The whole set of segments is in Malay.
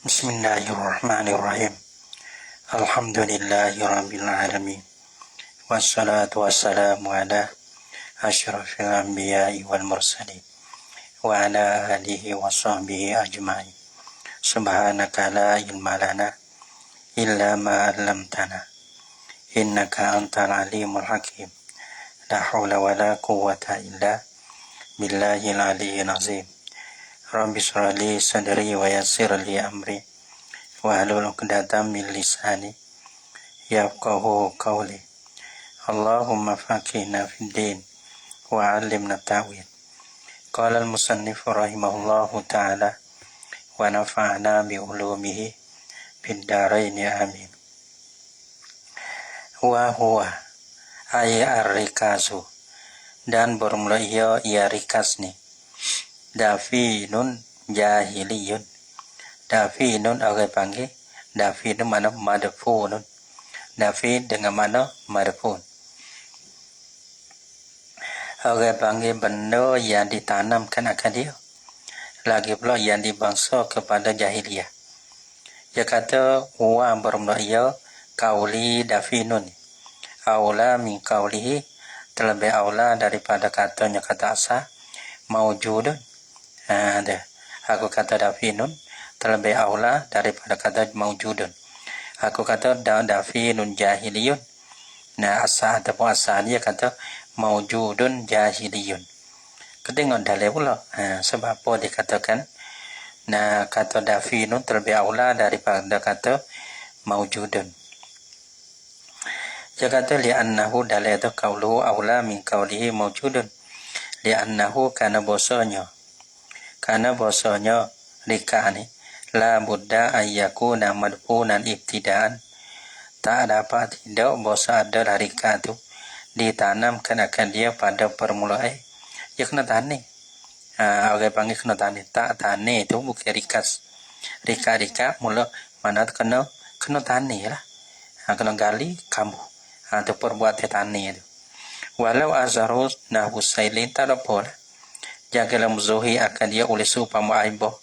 Bismillahirrahmanirrahim. Alhamdulillahirabbil alamin. Wassalatu wassalamu ala asyrafil anbiya'i wal mursalin wa ala alihi wa sahbihi ajma'in. Subhanaka la ilma lana illa ma 'allamtana innaka antal alimul hakim. La haula wa la quwwata illa billahil aliyyil azim. Rabbi shrah li sadri wa yassir li amri wahlul 'uqdatam min lisani yafqahu qawli. Allahumma faqihna fid din wa 'allimna ta'wil. Qala al-musannif rahimahullahu ta'ala wa nafa'na bi ulumihi fid dharain amin. Wa huwa ay ar-rikazu, dan bermula ia rikas nih. Dafinun jahiliyun. Dafinun orang panggil dafin mana madfunun. Dafin dengan mana madfun. Orang panggil benda yang ditanamkan akan dia. Lagi pula yang dibangsa kepada jahiliyah. Dia kata wa bermula ia kauli dafinun. Aula min kaulihi, terlebih aula daripada katanya kata asal maujudun. Ada. Aku kata dafinun terlebih aula daripada kata maujudun. Aku kata dafinun jahiliyun. Nah, asal ataupun asal dia kata maujudun jahiliyun. Ketengok dalil pula. Sebab apa dikatakan kata dafinun terlebih aula daripada kata maujudun. Dia kata li'annahu dalil itu qauluhu aula min qaulihi maujudun. Li'annahu karena bahasanya rika ni la buddha ayyakuna madfunan ibtidaan. Tak dapat tidak bahasa adalah rika tu ditanamkan akan dia pada permulaan. Ya kena tani. Orang panggil kena tani. Tak tani itu bukan rikas. Rika mula mana kena tani lah. Kena gali kamu. Itu perbuat tani itu. Walau azharus nahu sailin tak apa lah. Janganlah muzuhi akan dia oleh supaya aiboh.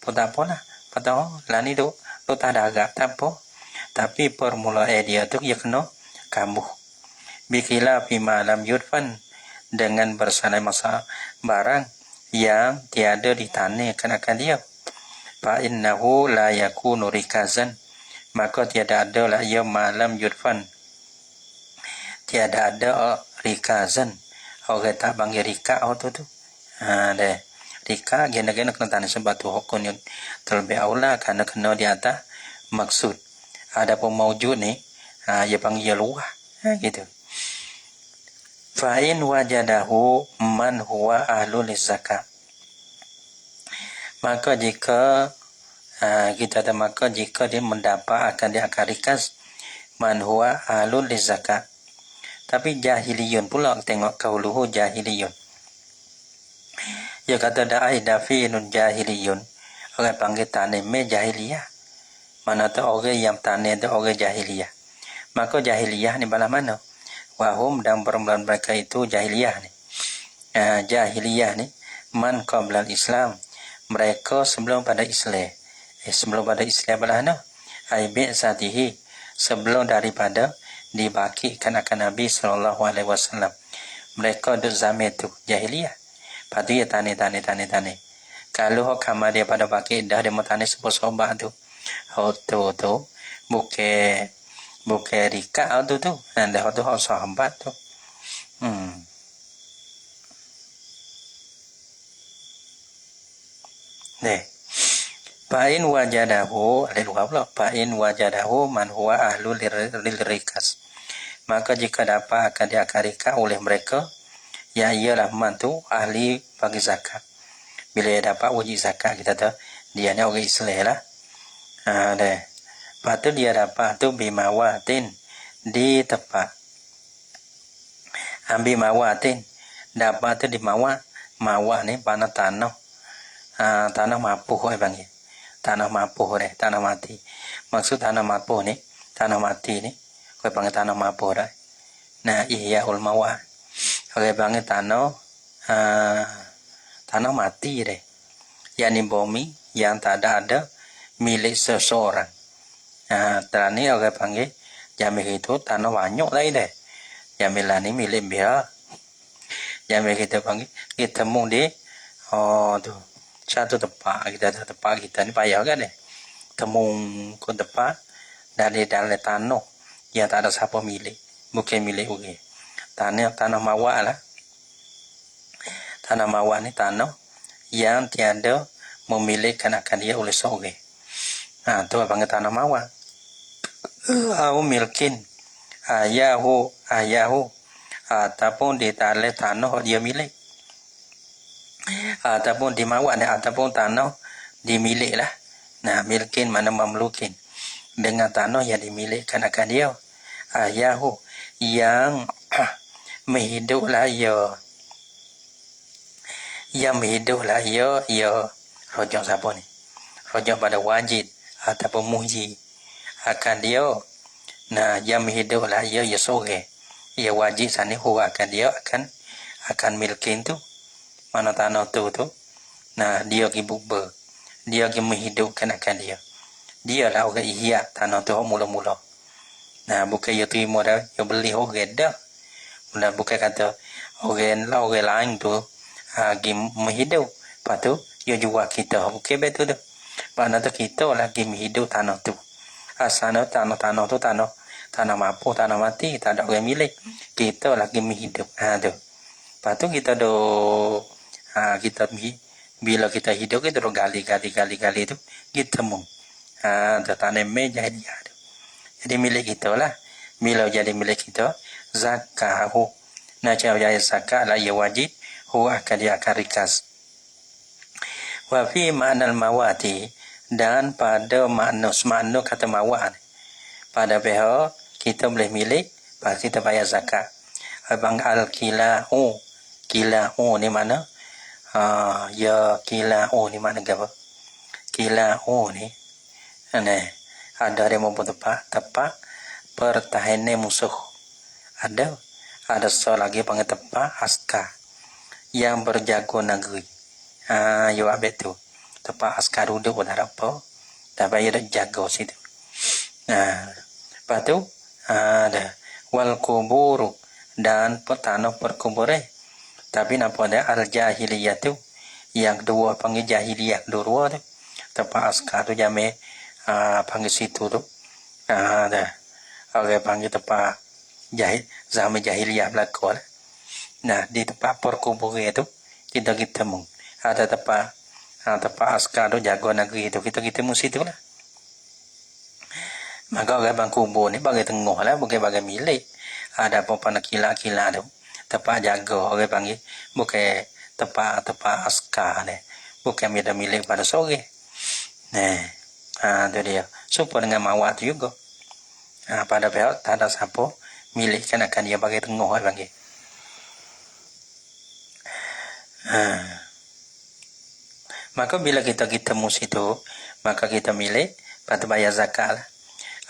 Tak apa lah. Padahal lani tu tak ada agak tak apa. Tapi permulaan dia tu ia kena kambuh. Bikilah bima lam yudfan, dengan bersama masa barang yang tiada ditanihkan akan dia. Fa innahu la yakunu rikazan, maka tiada ada lah ia malam yudfan. Tiada ada rikazan. Orang tak panggil rika tu. Deh. Rika gena-gena kena tanya sebab tu hukum yang terlebih aula karena kena di atas maksud. Ada pun maujud ni, ia panggil luah. Gitu. Fa'in wajadahu man huwa ahlul zakat. Maka jika jika dia mendapat akan dia akan rikas man huwa ahlul zakat. Tapi jahiliyun pula tengok kauluhu jahiliyun. Dia kata da'ai dafinun jahiliyun. Orang panggil tanime jahiliyah. Mana tu orang yang tanim tu orang jahiliyah. Maka jahiliyah ni bala mana? Wahum dan permulaan mereka itu jahiliyah ni. Jahiliyah ni man qablal Islam. Mereka sebelum pada Islam. Sebelum pada Islam bala mana? Ai bi'satihi, sebelum daripada dibakikan akan Nabi SAW. Mereka duduk zaman itu jahiliyah. Lepas tu dia tani. Kalau kamar dia pada baki dah dia mau tani sebab tu. Tu bukan rika tu. Dah tu sahabat tu. Deh. Fa'in wajadahu fa'in wajadahu man huwa ahlul lil rikas. Maka jika dapat akan diakarika oleh mereka, ya ialah mantu ahli bagi zakat. Bila dia dapat wajib zakat, kita tahu dia ni orang Islam lah. Deh. Lepas tu dia dapat tu bimawatin di tempat. Bimawatin dapat tu di mawat. Mawat ni mana tanah. Tanah mapuh panggil. Tanah mapuh deh, tanah mati. Maksud tanah mapuh ni, tanah mati ni, kau panggil tanah mapuh dah. Nah, iya ulmawat. Orang panggil tanah mati deh. Yang ni bumi yang tak ada milik seseorang. Tani orang panggil jamil itu tanah banyak lagi deh. Jamilan ini milik dia. Jamil kita panggil kita temu di tuh satu tempat kita ni payah kan deh. Temu ke tempat dari dalam tanah yang tak ada siapa milik, bukan milik orang. Tanah mawar lah. Tanah mawar ni tanah yang tiada memiliki akan dia oleh seorang. Tu panggil tanah mawar. Au milkin ayahu ataupun di dalam tanah dia milik. Ataupun di mawar ni ataupun tanah dimilik lah. Milkin mana mamlukin. Dengan tanah yang dimiliki akan dia. Ayahu yang menghiduplah ia. Yang menghiduplah ia rojak siapa ni? Rojak pada wajib ataupun muji akan dia. Yang menghiduplah ia sore. Ia wajib sana akan dia akan milkin tu. Mana tanah tu. Dia pergi bubur. Dia pergi menghidupkan akan dia. Dia lah orang ihya tanah tu mula-mula. Bukan dia terima dah, dia beli orang dah. Bukan kata orang lain tu pergi menghidup. Lepas tu, dia jual kita. Bukan betul tu. Mana tu kita lagi menghidup tanah tu. Asal tanah tu tanah mampu, tanah mati, tak ada orang milik. Kita lagi menghidup. Tu. Lepas tu kita kita bila kita hidup kita gali tu kita temu. Tanah meja dia tu. Jadi milik kita lah. Bila jadi milik kita, zakahu. Cara jadi zakat lah ia wajib. Huwa akan dia akan rikas. Wa fi ma'nal mawati. Dan pada makna kata mawat. Pada pihak kita boleh milik. Lepas kita bayar zakat. Abang al-kila'u. Kila'u ni mana? Kila'u ni mana ke apa? Kila'u ni. Ada yang membuat tepat pertahanan musuh. Ada lagi panggil tepat askar yang berjaga negeri. Ya abet tu. Tepat askar duduk pada apa? Tapi dia jaga situ. Lepas tu ada wal kuburu dan tanah perkuburan. Tapi nampak ada al jahiliyah tu. Yang kedua panggil jahiliyah dua tu. Tepat askar tu jamai panggil situ tu. Ada orang panggil tempat zaman jahiliyah belakang lah. Di tempat perkuburan tu kita temu. Ada tempat askar tu jaga negeri tu kita temu situ lah. Maka orang bang kubur ni bagi tengah lah, bukan bagi milik. Ada apa nak kila-kila tu. Tempat jaga orang panggil bukan tempat askar ni. Bukan milik pada sore. Tu dia. Supaya dengan mawat tu juga. Pada pihak tak ada siapa milikkan akan dia bagi tengah bagi. Maka bila kita temu situ, maka kita milik, patut bayar zakat lah.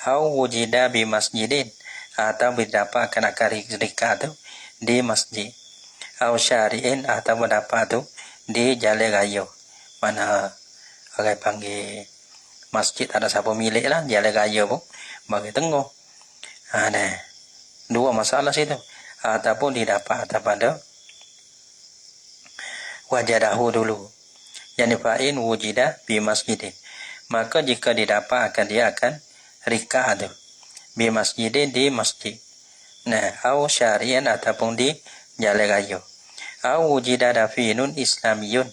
Au wujida bi masjidin, atau berdapat akan rikat tu di masjid. Au syari'in, atau berdapat tu di jalan raya. Mana orang panggil masjid ada siapa milik lah, jalan raya pun bagi tengah. Dua masalah situ. Ataupun didapat pada wajadahu dulu. Yang difain wujida bi masjidin. Maka jika didapat dia akan rika tu. Bi masjidin di masjid. Au syarian ataupun di jalan raya. Au wujida dafinun islamiyun.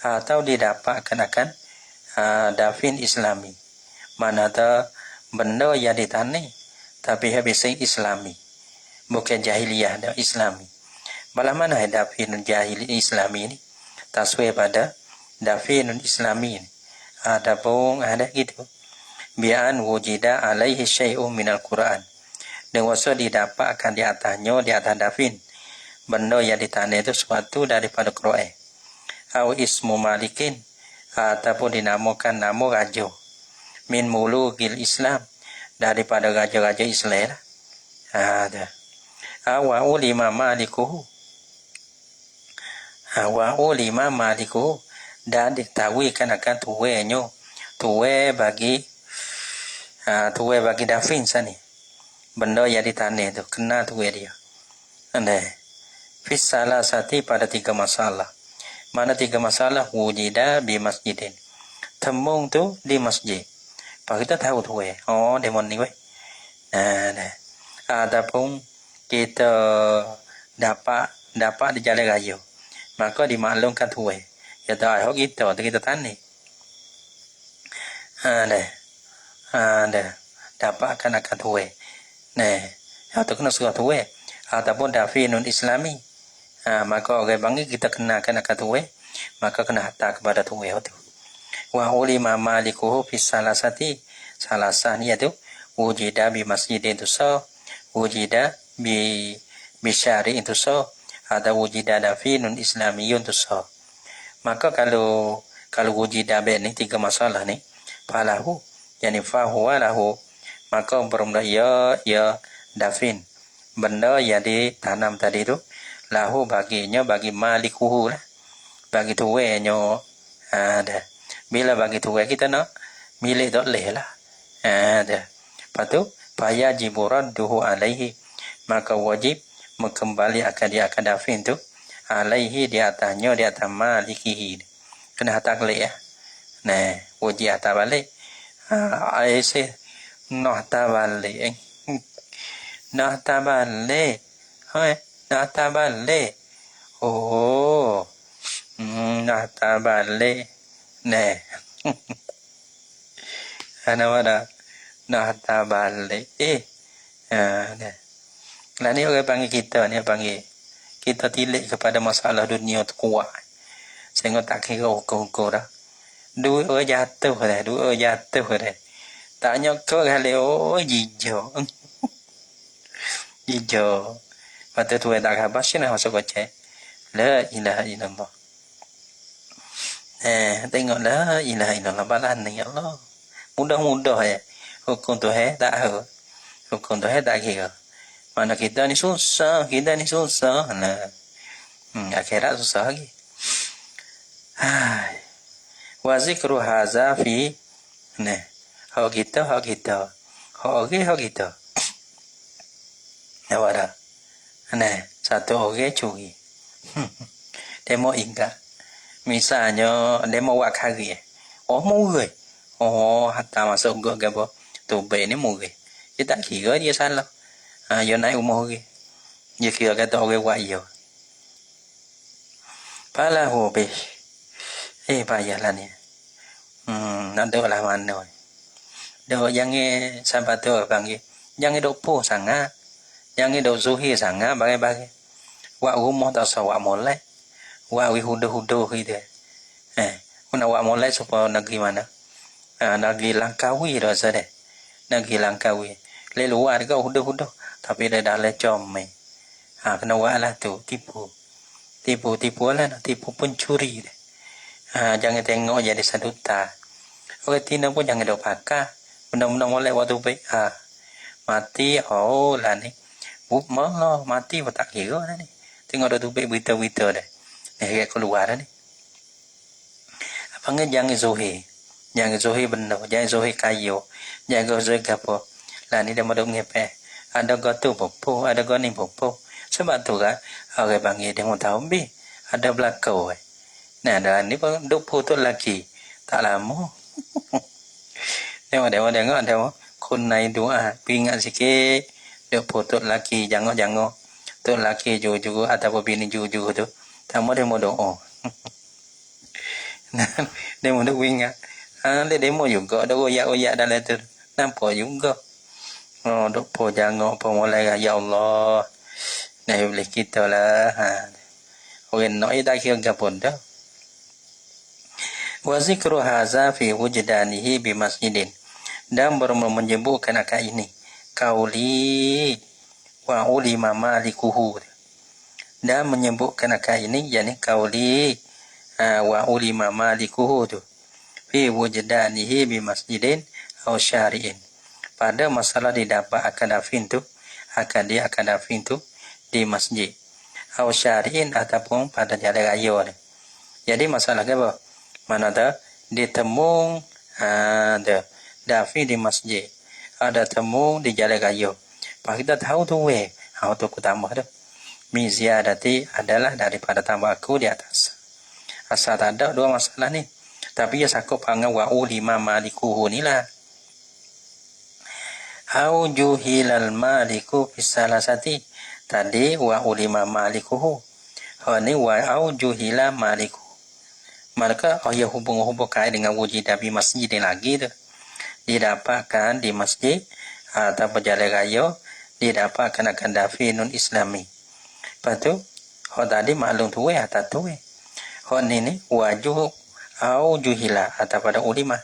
Atau didapat akan dafin islami. Mana ada benda yang ditani tapi habis islami. Bukan jahiliyah dan islami. Malah mana dafinun jahili islami ni? Taswir pada dafinun islami ni. Ada pun ada gitu. Bi'an wujida alaihi syai'un minal Quran. Dan wasa didapat akan di atas dafin. Benda yang ditanda itu sesuatu daripada Quran. Au ismu malikin. Ataupun dinamakan nama raja. Min mulukil Islam. Daripada raja-raja Islam. Ada. Wa ulima malikuhu. Wa ulima malikuhu. Dan diketahui akan tuanya tuwe bagi dafin sana ni. Benda yang ditanah tu kena tuwe dia. Anda fis salah sati pada 3 masalah. Mana 3 masalah? Wujida bi masjidin. Temung tu di masjid. Pak kita tahu tuwe. Oh, demon ni weh. Adapun kita dapat di jalan raya, maka dimaklumkan tuwe. Ya tahu kita tani. Dapat akan tuwe. Atau kena surat tuwe. Ataupun dafinun islami. Maka orang bangga kita kenakan akan tuwe, maka kena hantar kepada tuwe itu. Wa ulima malikuhu fi salasati. Salasah ni itu wujida bi masjidin tu so, wujida bi syari itu so, ada wujida dafinun islamiyun tu so. Maka kalau wujida ni 3 masalah ni, falahu yani fahuwa lahu, maka bermula ya dafin, benda yang ditanam tadi tu, lahu baginya, bagi malikuhu lah, bagi tuwenya. Bila bagi tuwe kita nak milik tak leh lah. Lepas tu fayajibu radduhu alaihi, maka wajib mengembali akan dia akan dafin tu alaihi di atasnya, di atas malikihi. Kena hantar balik ya. Wajib hantar balik. Aisyah nak hantar balik. Nak hantar balik. Nak hantar balik. Oh. Nak hantar balik. Ana wada nak hantar balik. Lah ni orang panggil kita ni, panggil kita tilik kepada masalah dunia tu kuat. Sehingga tak kira ukur-ukur dah. Duit orang jatuh dah. Tak nyokok kali, hijau. Hijau. Lepas tu tak khabar, sini masuk kocek. La ilaha illallah. Tengok la ilaha illallah, balan ni Allah. Mudah-mudah ya. Hukum tu tak tahu. Hukum tu tak kira. Mana kita ni susah. Akhirat susah lagi. Wa zikru haza fi hak kita. Hak kita. Awara. Satu orang curi. Demo ingat. Misalnya demo wakari. Murah. Hatta masuk gua gabo. Tube ni murah. Dia tak kira dia salah. Dia naik umur lagi. Dia kira kata orang wayo. Pala habis. Payahlah ni. Nak duduk lah mana. Duduk jangan sampai tu panggil. Jangan duduk po sangat. Jangan duduk zuhir sangat. Bagai-bagai. Wak rumah tak usah wak molek. Wak hudu-hudu gitu. Nak wak molek supaya negeri mana? Negeri Langkawi dah sedih. Negeri Langkawi. Le luar ke hudu-hudu. Tapi dia dah lecom mai. Kena wak lah tu. Tipu lah. Tipu pencuri. Jangan tengok jadi saduta. Orang Tina pun jangan duk pakai. Benda-benda molek waktu baik. Mati. Lah ni. Malah mati pun tak kira lah ni. Tengok dah tu baik berita-berita dah. Ni keluar dah ni. Apa jangan zuhir. Jangan zuhir benda. Jangan zuhir kayu. Jangan zuhir apa. Lah ni dia mahu ngepeh. Ada gotu popo. Ada goni popo. Sebab tu kan. Orang panggil dia mau tahu. Ada belakau. Dah ni pun duk putus lagi. Tak lama. Tengok. Kunai doa. Ingat sikit. Duk putus lagi. Jangan. Tu laki jujur. Ataupun bini jujur tu. Tamu dia mau doa. Dia mau duk ingat. Dia mau juga. Ada oyak-oyak dalam tu. Nampak juga. Duk po jangan. Po mulai. Ya Allah. Nah boleh kita lah. Orang nak tak kira pun dah. Wa zikru haza fi wujdanihi bi masjidin. Dan menyebutkan akan ini. Kauli wa ulima malikuhu. Dan menyebutkan akan ini. Yani kauli wa ulima malikuhu tu. Fi wujdanihi bi masjidin atau syari'in. Pada masalah didapat akan dafin tu. Akan dafin tu di masjid. Atau syari'in ataupun pada jalan raya ni. Jadi masalah apa? Mana dah ditemung Dafin di masjid, ada temu di jalan raya. Pak kita tahu tu tu aku tambah dah. Min ziyadati adalah daripada tambah aku di atas. Asal tak ada dua masalah ni. Tapi ya sakup panggil wa ulima malikuhu ni lah. Au juhilal maliku bisalasati. Tadi wa ulima malikuhu. Ini wa au juhila maliku. Maka ia hubung-hubung kait dengan wujud di masjid lagi tu. Didapatkan di masjid atau berjalan raya, didapatkan akan dafinun islami. Lepas tu, tadi maklum tu atau tu ni waju au juhila atau pada ulima.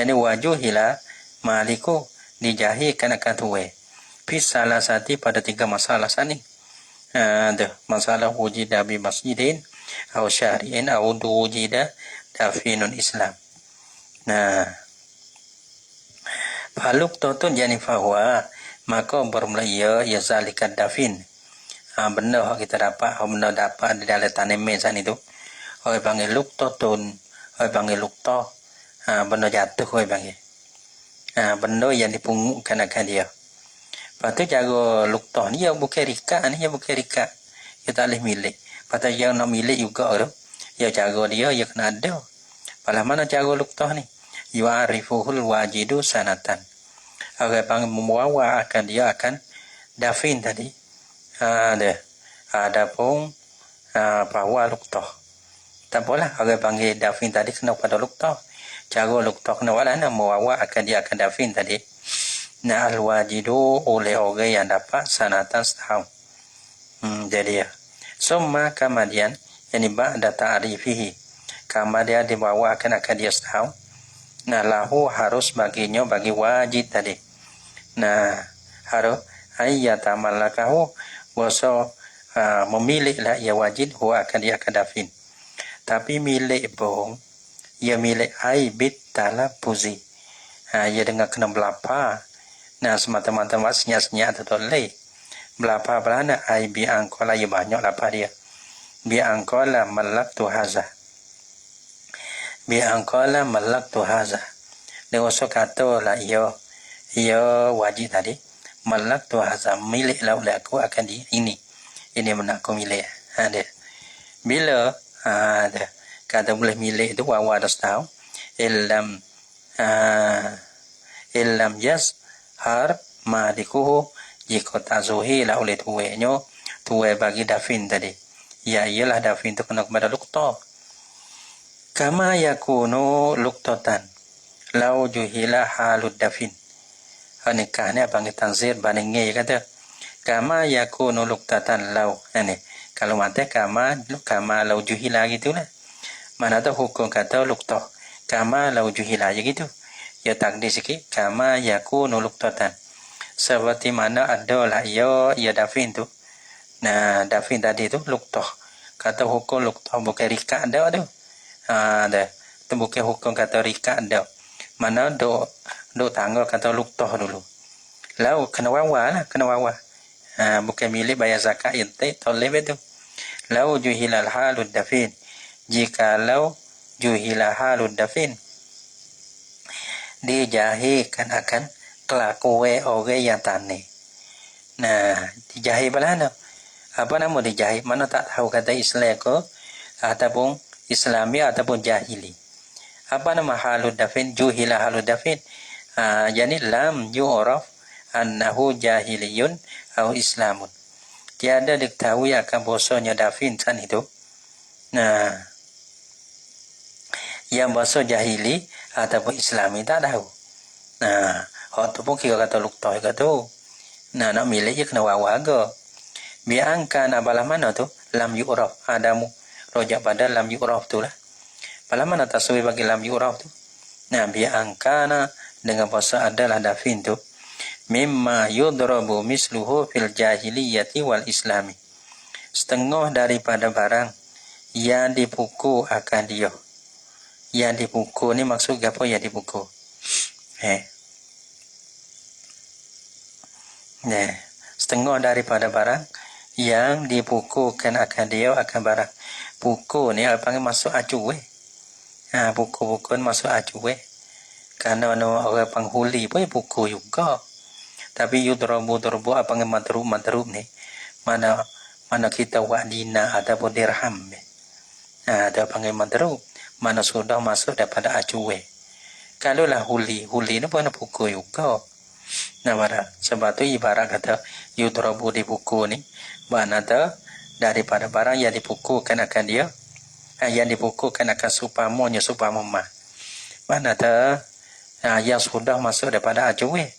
Yani wajuhila maliku dijahilkan akan tu salah satu pada tiga masalah sani. Masalah wujida bi masjidin au syari'in au wujida dafinun Islam. Faluk totun yani fahuwa maka bermula ia zalikat dafin. Benda kita dapat, benda dapat di dalam tanaman sana itu. Orang panggil luk totun, orang panggil luk to. Benda jatuh orang panggil. Benda yang dipungutkan akan dia. Lepas tu cara luk to ni dia bukan rika ni, dia bukan rika. Dia tak boleh milik. Lepas tu yang nak milik juga tu. Ya cara dia kena ada. Pada mana cara luk to ni? Yu'arifuhul wajidu sanatan. Orang panggil membawa akan dia akan dafin tadi. Ada pun bahawa luktoh. Tak apalah orang panggil dafin tadi kena pada luktoh. Cara luktoh kena wala membawa akan dia akan dafin tadi. Al wajidu oleh orang yang dapat sanatan setahun. Jadi ya. Summa kemudian yani ba'da ta'rifihi. Kemudian dibawa akan dia setahun. Lahu harus baginya bagi wajib tadi. Harus ayyatamallakahu wasa memilihlah ia wajib huwa akan dia akan dafin. Tapi milik pun ia milik aibit talapuzi. Ia dengan kena belapa. Semata-mata senyap-senyap atau leh. Belapa berana aibi angkola ia banyak lapar dia. Bi angkola malak tu haza. Bi angkola malak tu haza. Dengan kata lah ia wajib tadi. Malak tu haza milik lah oleh aku akan di ini mana aku milik dia. Bila dia kata boleh milik itu wawa dah tahu illam har malikuhu jika tak zuhir lah oleh tuwe bagi dafin tadi ya ialah dafin tu kena kepada lukta kama yakunu luktatan lau juhila halud dafin. Nikah ni panggil tanzir bandingnya kata kama yakunu luktatan lau ini kalau mati kama lau juhila gitulah mana tu hukum kata lukta kama lau juhila gitu ya takdir sikit kama yakunu luktatan seperti mana adalah ya dafin tu dafin tadi tu lukta kata hukum lukta bukan rika ada tu tu bukan hukum kata rika ada mana do tanggal kata lukta dulu lau kena wawa lah kena wawa bukan milik bayar zakat intai toleh betul lau juhilal halud dafin jika lau juhilal halud dafin dijahilkan akan kelakuan orang yang tani dijahil belana apa nama dijahil mana tak tahu kata Islam ke ataupun Islami ataupun jahili apa nama halud dafin juhilal halud dafin yani lam yu'raf annahu jahiliyun atau islamun tiada diketahui akan bahasanya dafin san itu yang bahasa jahili ataupun islami tak tahu hak tu pun kira kata lukta kata nak milik je kena wawa ke biangka nak balah mana tu lam yu'raf adamu rojak pada lam yu'raf tu lah balah mana tasawir bagi lam yu'raf tu biangka dengan bahasa adalah dafin tu mimma yudrabu misluhu fil jahiliyati wal islami setengah daripada barang yang dipukul akan dia yang dipukul ni maksud apa yang dipukul setengah daripada barang yang dipukulkan akan dia akan barang pukul ni panggil masuk acu pukul-pukul masuk acu Karena orang penghuli pun buku juga. Tapi yudrabu apa yang madrub ni mana kita wadina ataupun dirham ni. Ada panggil madrub mana sudah masuk daripada acuwe. Kalau lah huli ni pun buku juga. Nah, sebab tu ibarat kata yudrabu di buku ni mana tu daripada barang yang dipukulkan akan dia, yang dipukulkan akan supamonya supamoma. Mana tu yang sudah masuk daripada acuwe.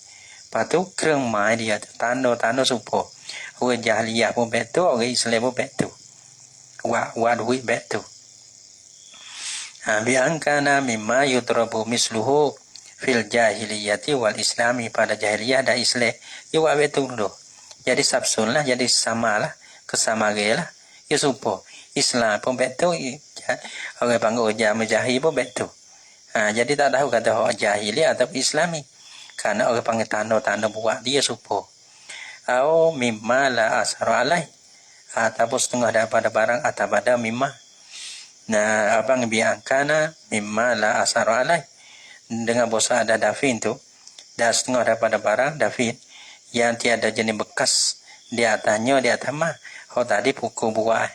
Patu kereng mai dia tano supo. Orang jahiliyah pun betul, orang Islam pun betul. Wa duit betul. Biangkana mimma yudrabu misluhu fil jahiliyati wal islami, pada jahiliyah dan Islam. Ya wa betul tu. Jadi sabsun lah, jadi samalah, kesamagelah. Ya supo. Islam pun betul. Orang panggil orang jahil pun betul. Jadi tak tahu kata orang jahiliyah atau Islami. Karena orang panggil tanda buat dia supo. Atau mimma la asara alai. Ataupun setengah daripada barang atau pada mimma. Nah, abang biangkana mimma la asara alai. Dengan bosa ada dafin tu. Dan setengah daripada barang dafin. Yang tiada jenis bekas di atasnya, di atas mah. Oh tadi pukul buah.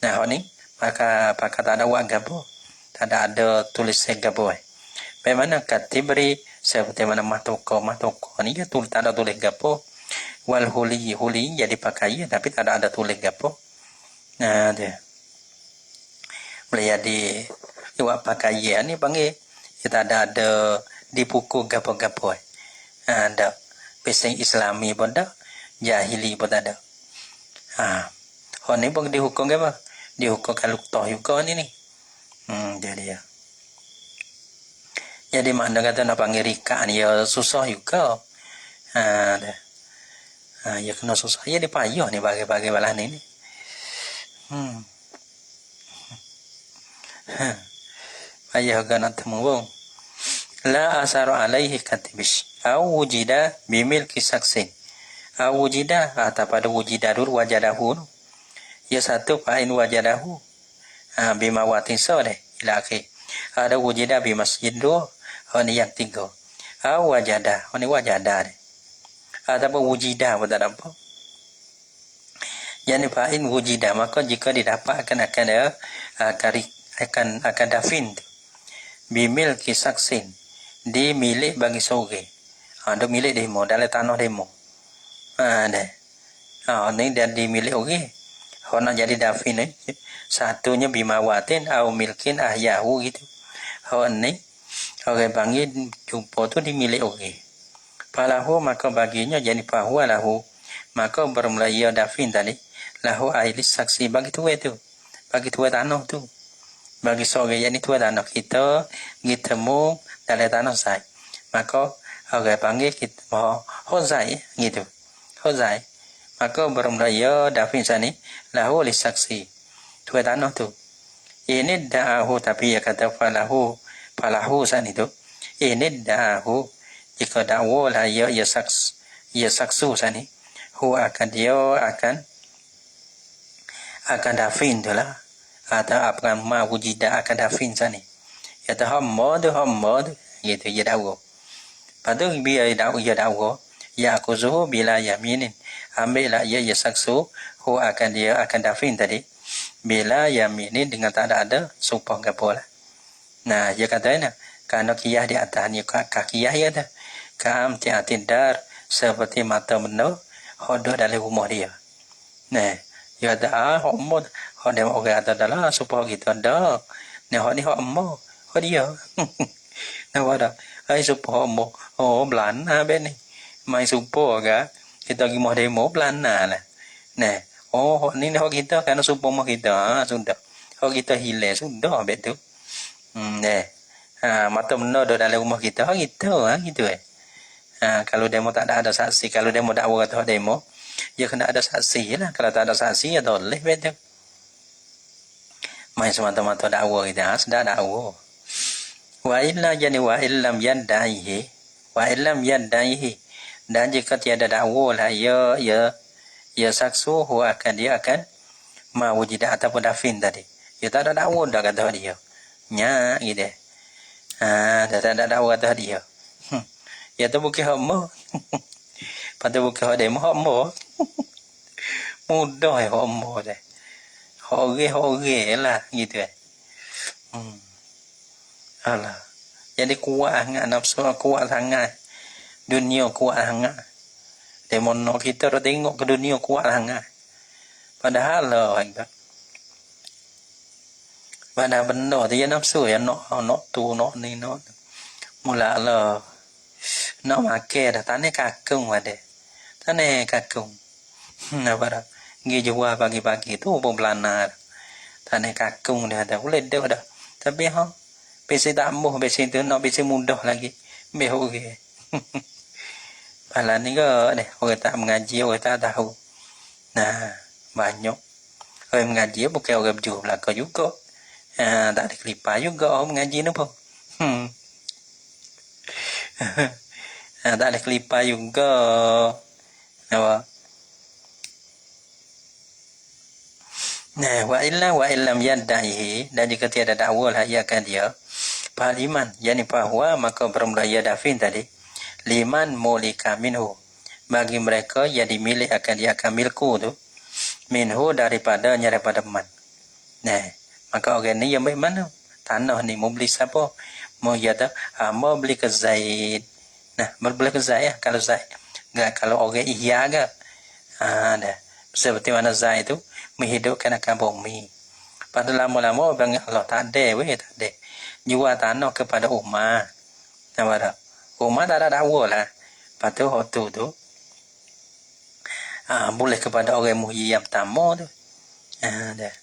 Nah, oh ni. Maka tak ada wak gapo. Tak ada tulis gapo. Bagaimana katibri. Seperti mana matoko ni ya tak ada tulis gapo. Wal huli jadi pakai tapi tak ada tulis gapo. Nah dia melihat di iwak pakai ni panggil kita ada di buku gapo-gapo. Ada pesing Islami pun ada, jahili pun ada. Ni pun dihukum apa? Dihukum kalau toh juga ni. Jadi ya. Jadi mana kata nak panggil rika ni ya susah juga. Ya kena susah. Ya dia payah ni bagi-bagi balah ni. Payah kan nak temu bang. La asara alaihi katibish. Au wujida bimilki saksin. Au wujida atau pada wujida dulu wajadahu. Ya satu pain wajadahu. Bimawatin sore. Ila akhir. Ada wujida bimasjid dua. Ini yang tiga. Wajada. Ini wajada. Ataupun wujida pada apa? Yang fa'in wujida. Maka jika didapat akan dafin. Bimil kisaksin. Di milik bagi soge. Ada milik demo. Dalam tanah demo. Ini dan di milik oge. Nak jadi dafin. Satunya bimawatin. Au milkin ahyahu gitu. Ini. Orang panggil jumpa tu dimilik orang. Palahu maka baginya jadi pahuwa lahu. Maka bermula ia dafin tadi. Lahu ailis saksi bagi tua tu. Bagi tua tanah tu. Bagi seorang yang tua tanah kita. Kita mu dalam tanah saya. Maka orang panggil kita hozai gitu. Hozai. Maka bermula ia dafin sani. Lahu ailis saksi. Tua tanah tu. Ini da'ahu tapi ia kata falahu san itu ini dahu jika dakwa lah ia saksu san ni dia akan dafin tu lah atau apa ma wujida akan dafin san ni ya tu hamad gitu ya dakwa padu biar dakwa ya aku zuhu bila yaminin ambil lah ia saksu dia akan dafin tadi bila yaminin dengan tak ada sumpah gapo lah. Nah, dia katanya, karena kiyah di atas ni kakiyah ya dah. Kam tiatindar seperti mata meno hodok dalam rumah dia. Nah, dia kata homod hodem orang ada dalam supaya kita ada. Nah, hod ni hod mo, hod dia. Nah, wada, supaya mo, belan ben ni. Mai supaya kita pergi mau demo belan lah. Nah, hod ni hod kita karena supaya mo kita sudah. Hod kita hilang sudah betul. Mata benda dalam rumah kita gitu kalau demo tak ada saksi, kalau demo dakwa kata demo ya kena ada saksi lah, kalau tak ada saksi ya boleh betul main semata-mata dakwa kita sudah dakwa wa illa jani wa illam yadaihi dan jika tiada dakwa lah ya saksu dia akan mawujidah ataupun dafin tadi ya tak ada dakwa dah kata dia nya gitu. Dah tak ada dakwah dah dia. Ya tu bukan homo. Pada bukan hak demo homo. Mudah homo dah. Hore lah gitu. Alah. Jadi kuat sangat nafsu, kuat sangat. Dunia kuat sangat. Demono kita dah tengok ke dunia kuat sangat. Padahal lah kan. Padahal benda dia nafsu ya nak tu nak ni nak. Mula lah. Nak makan dah tane kakung ada. Tane kakung. Apa dah? Gi jual pagi-pagi tu pun belana. Tane kakung dah ada. Boleh dah. Tapi besi tak muh, besi tu nak besi mudah lagi. Behu ke. Pala ni ke deh, orang tak mengaji, orang tak tahu. Nah, banyak. Orang mengaji bukan orang berjual belaka juga. Tak ada kelipar juga orang mengaji ni pun. Tak ada kelipar juga. Apa? Nah, wa illam yaddahi, dan jika tiada dakwa lah ia akan dia. Fahaliman, yani bahwa maka bermula ia dafin tadi. Liman mulika minhu, bagi mereka yang dimiliki akan dia akan milku tu. Minhu daripada man. Nah, maka orang ni yang bagaimana? Tanah ni mau beli siapa? Mau mau beli ke Zaid. Nah, beli ke Zaid kalau Zaid. Enggak kalau orang ihya ke. Dah. Seperti mana Zaid itu menghidupkan akan bumi. Pada lama-lama bang Allah tak ada. Jual tanah kepada Umar. Nampak tak? Umar tak ada dakwa lah. Lepas tu waktu tu boleh kepada orang muhyi yang pertama tu. Dah.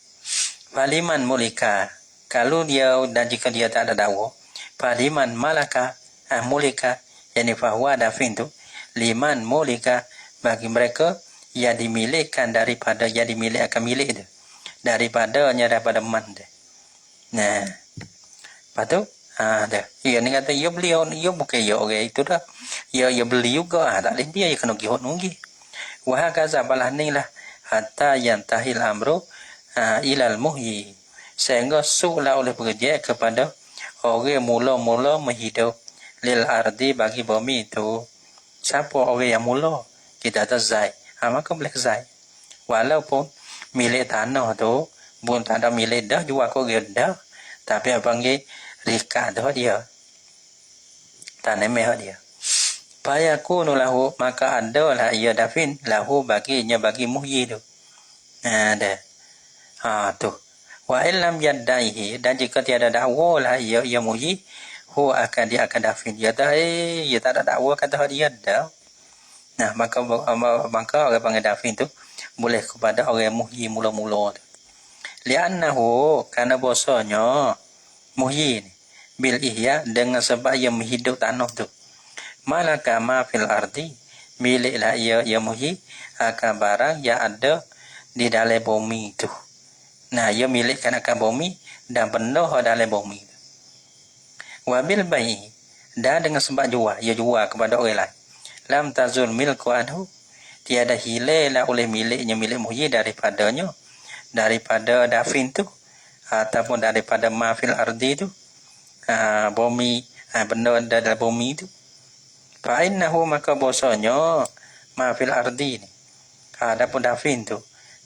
Faliman mulika, kalau dia dan jika dia tak ada dakwa, faliman malaka mulika, yani bahwa dafin tu liman mulika, bagi mereka yang dimilikan daripada yang dimilik akan milik tu, daripada man tu. Nah, lepas tu dah. Ia ni kata ia beli, ia bukan ia orang itu dah. Ia beli juga. Tak boleh dia kena gihot nunggi. Wah kaza balah ni lah hatta yantahil amru ilal muhyi, sehingga sulah oleh bekerja kepada orang mula-mula menghidup lil ardi bagi bumi itu. Siapa orang yang mula? Kita ada Zaid. Maka boleh Zaid. Walaupun milik tanah tu pun tak ada milik dah, jual kau dah. Tapi apa panggil rika dah dia. Tanah meh dia. Fayakunu lahu, maka adalah ia dafin lahu baginya bagi muhyi tu. Dah. Tu. Wa illam yaddaihi, dan jika tiada dakwa lah ia muhyi, dia akan dafin. Ia tak ada dakwa kata dia dah. Nah, maka orang panggil dafin tu boleh kepada orang muhyi mula-mula tu. Li'annahu, karena bosanya muhyi ni bil ihya, dengan sebab ia menghidup tanah tu. Malaka ma fil ardi, miliklah ia muhyi akan barang yang ada di dalam bumi itu. Nah, ia milikkan akan bumi dan benda dalam bumi itu. Wabil bayi, dan dengan sebab jual, ia jual kepada orang lain. Lam tazul milku anhu, tiada hilailah oleh miliknya milik muhyi daripada dafin tu, ataupun daripada ma fil ardi tu, bumi, benda dalam bumi itu. Fa'innahu, maka bosanya ma fil ardi ni, adapun dafin tu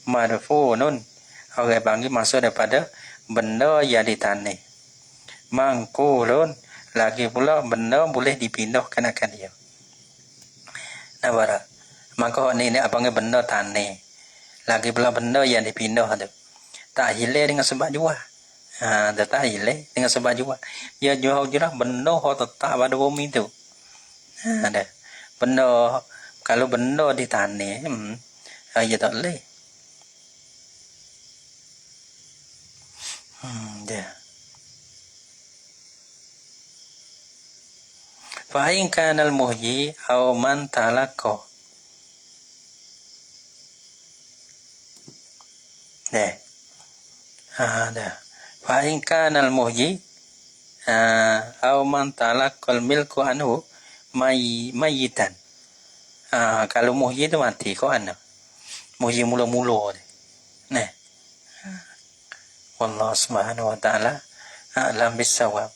marfunun, orang panggil masuk daripada benda yang ditanah. Mangkulun, lagi pula benda boleh dipindahkan akan dia. Nampak? Maka ni apa panggil benda tanah. Lagi pula benda yang dipindah tu tak hilang dengan sebab jual. Tak hilang dengan sebab jual. Dia jual jelah benda tetap pada bumi tu. Ada benda, kalau benda di tanah ya tak boleh. Dia fa in kana al muhyi aw man talaqa, ada fa in kana al muhyi aw man talaqa al milku anhu mayitan. Kalau muhyi tu mati kau ana. Muhyi mula-mula ni. Wallahu subhanahu wa ta'ala a'lam bis-shawab.